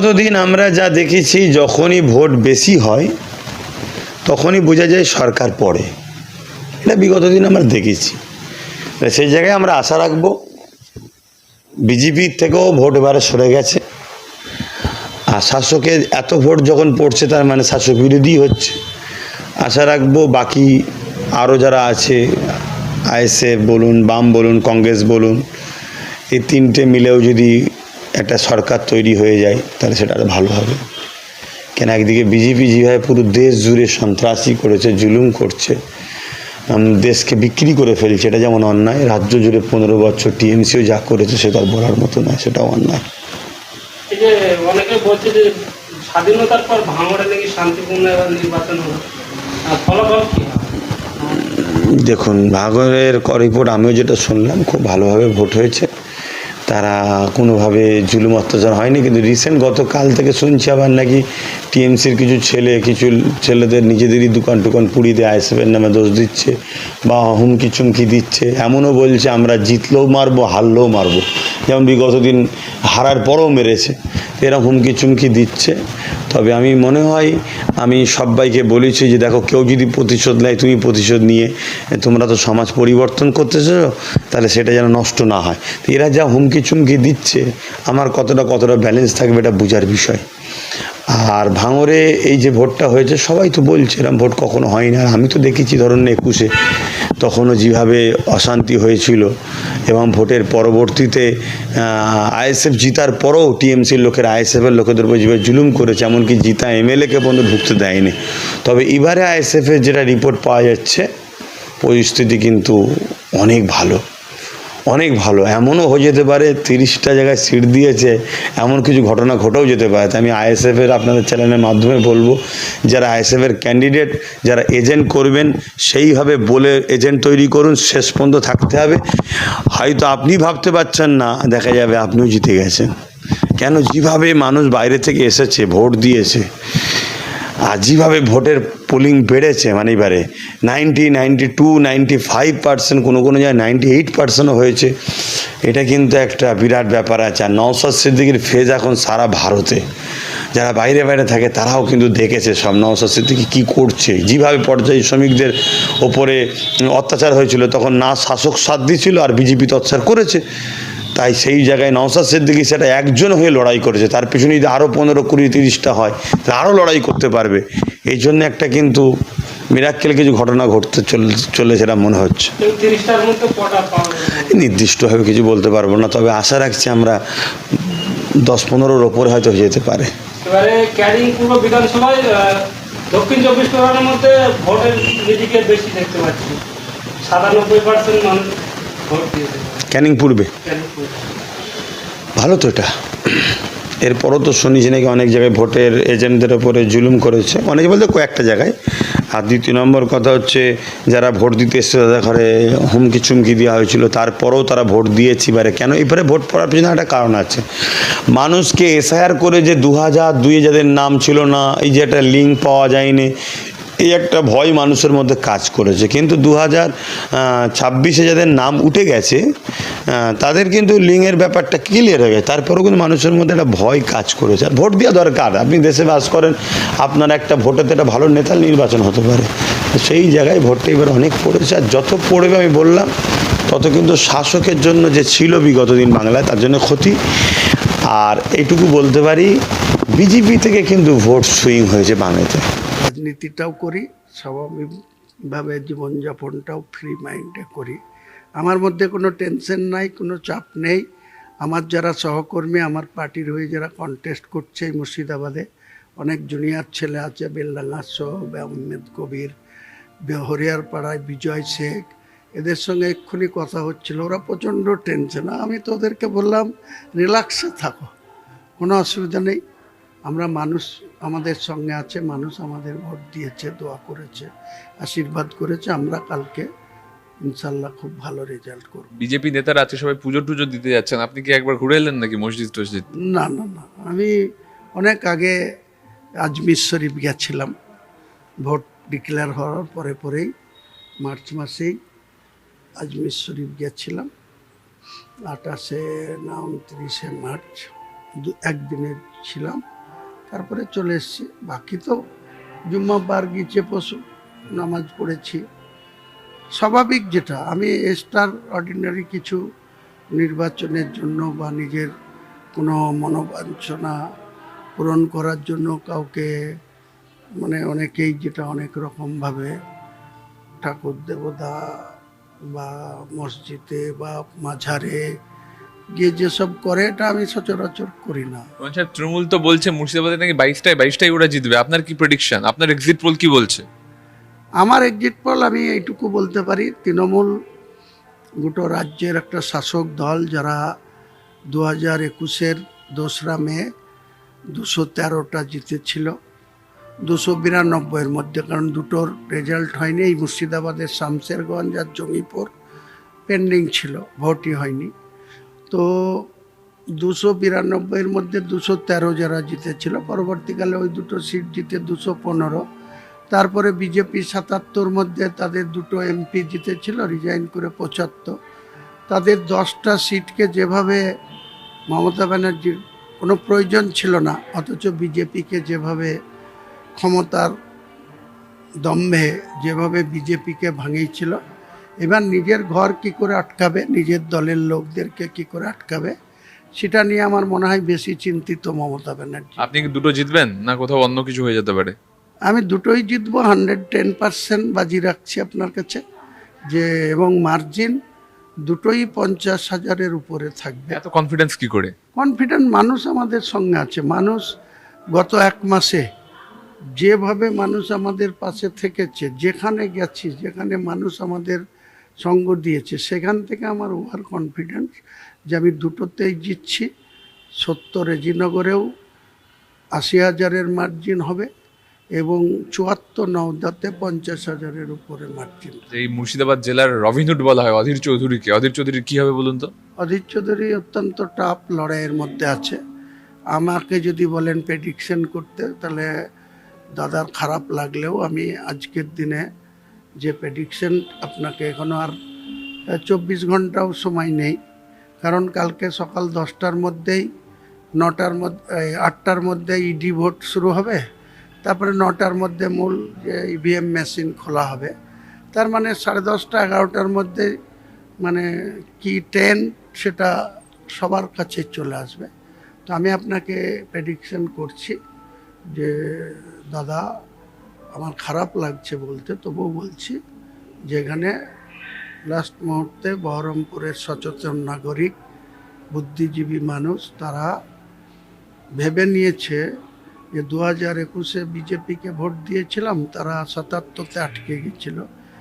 বিগত দিন আমরা যা দেখেছি, যখনই ভোট বেশি হয় তখনই বোঝা যায় সরকার পড়ে। এটা বিগত দিন আমরা দেখেছি। সেই জায়গায় আমরা আশা রাখবো বিজেপির থেকেও ভোট এবারে সরে গেছে। আর শাসকের এত ভোট যখন পড়ছে তার মানে শাসক বিরোধী হচ্ছে। আশা রাখবো বাকি আরও যারা আছে, আইএসএফ বলুন, বাম বলুন, কংগ্রেস বলুন, এই তিনটে মিলেও যদি একটা সরকার তৈরি হয়ে যায় তাহলে সেটা আরও ভালো হবে। কেন একদিকে বিজেপি যেভাবে পুরো দেশ জুড়ে সন্ত্রাসী করেছে, জুলুম করছে, দেশকে বিক্রি করে ফেলছে, এটা যেমন অন্যায়। রাজ্য জুড়ে 15 বছর টিএমসিও যা করেছে সেটা বলার মতো নয়, সেটাও অন্যায়। এই যে অনেকে বলছে যে স্বাধীনতার পর ভাঙড়ে নাকি শান্তিপূর্ণ নির্বাচন হলো, ফলাফল কি? দেখুন, ভাঙড়ের রিপোর্ট আমিও যেটা শুনলাম, খুব ভালোভাবে ভোট হয়েছে। তারা কোনোভাবে জুলুম অত্যাচার হয়নি। কিন্তু রিসেন্ট গতকাল থেকে শুনছি আবার নাকি টিএমসির কিছু ছেলেদের নিজেদেরই দোকান টোকান পুড়িয়ে দিয়ে আইএসএফের নামে দোষ দিচ্ছে বা হুমকি চুমকি দিচ্ছে। এমনও বলছে আমরা জিতলেও মারবো, হারলেও মারবো, যেমন বিগত দিন হারার পরেও মেরেছে। এরা হুমকি চুমকি দিচ্ছে। তবে আমি মনে হয়, আমি সবাইকে বলেছি যে দেখো, কেউ যদি প্রতিশোধ নেয়, তুমি প্রতিশোধ নিয়ে তোমরা তো সমাজ পরিবর্তন করতেছো, তাহলে সেটা যেন নষ্ট না হয়। তো এরা যা হুমকি চুমকি দিচ্ছে, আমার কতটা ব্যালেন্স থাকবে এটা বোঝার বিষয়। আর ভাঙড়ে এই যে ভোটটা হয়েছে, সবাই তো বলছে এরকম ভোট কখনো হয় না। আমি তো দেখেছি ধরুন 21-এ তখনও যেভাবে অশান্তি হয়েছিল, এবং ভোটের পরবর্তীতে আইএসএফ জিতার পরেও টিএমসির লোকের আইএসএফের লোকেদের উপর যেভাবে জুলুম করেছে, এমনকি জিতা এমএলএকে পর্যন্ত ঢুকতে দেয়নি। তবে এবারে আইএসএফের যেটা রিপোর্ট পাওয়া যাচ্ছে, পরিস্থিতি কিন্তু অনেক ভালো, অনেক ভালো। এমনও হয়ে যেতে পারে 30টা জায়গায় সিট দিয়েছে, এমন কিছু ঘটনা ঘটেও যেতে পারে। তাই আমি আইএসএফের আপনাদের চ্যানেলের মাধ্যমে বলবো, যারা আইএসএফের ক্যান্ডিডেট, যারা এজেন্ট করবেন, সেইভাবে বলে এজেন্ট তৈরি করুন, শেষ পর্যন্ত থাকতে হবে। হয়তো আপনি ভাবতে পারছেন না, দেখা যাবে আপনিও জিতে গেছেন। কেন, যেভাবে মানুষ বাইরে থেকে এসেছে, ভোট দিয়েছে, আর যেভাবে ভোটের পোলিং বেড়েছে, মানে এবারে 90, 92, 95%, কোনো জায়গায় 98%ও হয়েছে। এটা কিন্তু একটা বিরাট ব্যাপার আছে। আর নওশাদ সিদ্দিকীর ফেজ এখন সারা ভারতে, যারা বাইরে থাকে তারাও কিন্তু দেখেছে সব নওশাদ সিদ্দিকী কী করছে। যেভাবে পর্যায়ী শ্রমিকদের ওপরে অত্যাচার হয়েছিল, তখন না শাসক সাথ দিয়েছিল আর বিজেপি তো অত্যাচার করেছে। তাই সেই জায়গায় নওশাদ সিদ্দিকী সেটা একজন হয়ে লড়াই করেছে। তার পিছনে যদি আরও 15, 20, 30টা হয়, তাহলে আরও লড়াই করতে পারবে। এই জন্য একটা কিন্তু মিরাক্কেল কিছু ঘটনা ঘটতে চলে সেটা মনে হচ্ছে। নির্দিষ্টভাবে কিছু বলতে পারবো না, তবে আশা রাখছি আমরা 10-15-র ওপরে হয়তো হয়ে যেতে পারে। এবারে ক্যানিং পূর্ব বিধানসভায় দক্ষিণ 24 পরগনার মধ্যে ভোটের দিকে বেশি দেখতে পাচ্ছি, 97% মানুষ ভোট দিয়েছে ক্যানিং পূর্বে। ভালো তো এটা। এরপরও তো শুনেছি নাকি অনেক জায়গায় ভোটের এজেন্টদের ওপরে জুলুম করেছে, অনেকে বলতে কয়েকটা জায়গায়। আর দ্বিতীয় নম্বর কথা হচ্ছে, যারা ভোট দিতে এসছে তাদের ঘরে হুমকি চুমকি দেওয়া হয়েছিল, তারপরেও তারা ভোট দিয়েছে। এবারে কেন এবারে ভোট পড়ার পিছনে একটা কারণ আছে। মানুষকে এসআইআর করে যে 2002-এ যাদের নাম ছিল না, এই যে একটা লিঙ্ক পাওয়া যায়নি, এই একটা ভয় মানুষের মধ্যে কাজ করেছে। কিন্তু 2026-এ যাদের নাম উঠে গেছে, তাদের কিন্তু লিঙ্কের ব্যাপারটা ক্লিয়ার হয়ে গেছে। তারপরেও কিন্তু মানুষের মধ্যে একটা ভয় কাজ করেছে। আর ভোট দেওয়া দরকার। আপনি দেশে বাস করেন, আপনার একটা ভোটেতে একটা ভালো নেতা নির্বাচন হতে পারে। সেই জায়গায় ভোটটা এবার অনেক পড়েছে। আর যত পড়বে, আমি বললাম, তত কিন্তু শাসকের জন্য যে ছিল বিগত দিন বাংলায়, তার জন্য ক্ষতি। আর এইটুকু বলতে পারি, বিজেপি থেকে কিন্তু ভোট সুইং হয়েছে বাংলাতে। রাজনীতিটাও করি, স্বাভাবিকভাবে জীবনযাপনটাও ফ্রি মাইন্ডে করি। আমার মধ্যে কোনো টেনশন নাই, কোনো চাপ নেই। আমার যারা সহকর্মী, আমার পার্টির হয়ে যারা কন্টেস্ট করছে এই মুর্শিদাবাদে, অনেক জুনিয়র ছেলে আছে, বেলডাঙ্গা সোহব, আহমেদ কবির, হরিয়ারপাড়ায় বিজয় শেখ, এদের সঙ্গে এক্ষুনি কথা হচ্ছিল। ওরা প্রচণ্ড টেনশন। আমি তো ওদেরকে বললাম, রিল্যাক্সে থাকো, কোনো অসুবিধা নেই। আমরা মানুষ আমাদের সঙ্গে আছে, মানুষ আমাদের ভোট দিয়েছে, দোয়া করেছে, আশীর্বাদ করেছে। আমরা কালকে ইনশাল্লাহ খুব ভালো রেজাল্ট করব। বিজেপি নেতারা আজকে সবাই পুজো টুজো দিতে যাচ্ছেন, আপনি কি একবার ঘুরে এলেন নাকি মসজিদ টসজিদ? না, আমি অনেক আগে আজমির শরীফ গেছিলাম, ভোট ডিক্লেয়ার হওয়ার পরেই মার্চ মাসেই আজমির শরীফ গেছিলাম। 28-এ না 29-এ মার্চ একদিনের ছিলাম। তারপরে চলে এসেছি। বাকি তো জুম্মাবার গিয়েছে, পশু নামাজ পড়েছি, স্বাভাবিক। যেটা আমি এক্সট্রা অর্ডিনারি কিছু নির্বাচনের জন্য বা নিজের কোনো মনোবাঞ্ছনা পূরণ করার জন্য কাউকে মানে অনেকেই যেটা অনেক রকমভাবে ঠাকুর দেবতা বা মসজিদে বা মাঝারে গিয়ে যেসব করে, এটা আমি সচরাচর করি না। সাহেব, তৃণমূল তো বলছে মুর্শিদাবাদে নাকি 22টায় ওরা জিতবে, আপনার কি প্রেডিকশন? আপনার এক্সিট পোল কি বলছে? আমার এক্সিট পোল আমি এইটুকু বলতে পারি, তৃণমূল গোটা রাজ্যের একটা শাসক দল, যারা 2021-এর 2রা মে 213টা জিতেছিল 292-এর মধ্যে, কারণ দুটোর রেজাল্ট হয়নি। এই মুর্শিদাবাদের শামশেরগঞ্জ আর জঙ্গিপুর পেন্ডিং ছিল, ভোটই হয়নি। তো 292-এর মধ্যে 213 যারা জিতেছিল, পরবর্তীকালে ওই দুটো সিট জিতে 215। তারপরে বিজেপি 77 মধ্যে তাদের দুটো এমপি জিতেছিল, রিজাইন করে 75। তাদের 10টা সিটকে যেভাবে মমতা ব্যানার্জির কোনো প্রয়োজন ছিল না, অথচ বিজেপিকে যেভাবে ক্ষমতার দম্ভে যেভাবে বিজেপিকে ভাঙিয়েছিল, এবার নিজের ঘর কি করে আটকাবে, নিজের দলের লোকদেরকে কি করে আটকাবে, সেটা নিয়ে আমার মনে হয় বেশি চিন্তিত মমতা ব্যানার্জি। আপনি কি দুটো জিতবেন, না কোথাও অন্য কিছু হয়ে যেতে পারে? আমি দুটোই জিতবো, 110% বাজি রাখছি আপনার কাছে, যে এবং মার্জিন দুটোই 50,000-এর উপরে থাকবে। এত কনফিডেন্স কি করে? কনফিডেন্ট, মানুষ আমাদের সঙ্গে আছে। মানুষ গত 1 মাসে যেভাবে মানুষ আমাদের পাশে থেকেছে, যেখানে গেছি, যেখানে মানুষ আমাদের সঙ্গ দিয়েছে, সেখান থেকে আমার ওভার কনফিডেন্স যে আমি দুটোতেই জিতছি। 70 রেজিনগরেও 80,000-এর মার্জিন হবে এবং 74 নওদাতে 50,000-এর উপরে মার্জিন। এই মুর্শিদাবাদ জেলার রবিনহুড বলা হয় অধীর চৌধুরীকে, অধীর চৌধুরী কি হবে বলুন তো? অধীর চৌধুরী অত্যন্ত টাফ লড়াইয়ের মধ্যে আছে। আমাকে যদি বলেন প্রেডিকশন করতে, তাহলে দাদার খারাপ লাগলেও আমি আজকের দিনে যে প্রেডিকশন, আপনাকে এখনো আর 24 ঘন্টাও সময় নেই, কারণ কালকে সকাল 10টার মধ্যেই 8টার মধ্যে ইডি ভোট শুরু হবে, তারপরে 9টার মধ্যে মূল যে ইভিএম মেশিন খোলা হবে। তার মানে 10:30 11টার মধ্যে মানে কি ট্রেন্ড সেটা সবার কাছে চলে আসবে। তো আমি আপনাকে প্রেডিকশন করছি যে দাদা, আমার খারাপ লাগছে বলতে, তবুও বলছি, যেখানে লাস্ট মুহূর্তে বহরমপুরের সচেতন নাগরিক, বুদ্ধিজীবী মানুষ, তারা ভেবে নিয়েছে যে 2021-এ বিজেপিকে ভোট দিয়েছিলাম, তারা 77-তে আটকে গেছিল।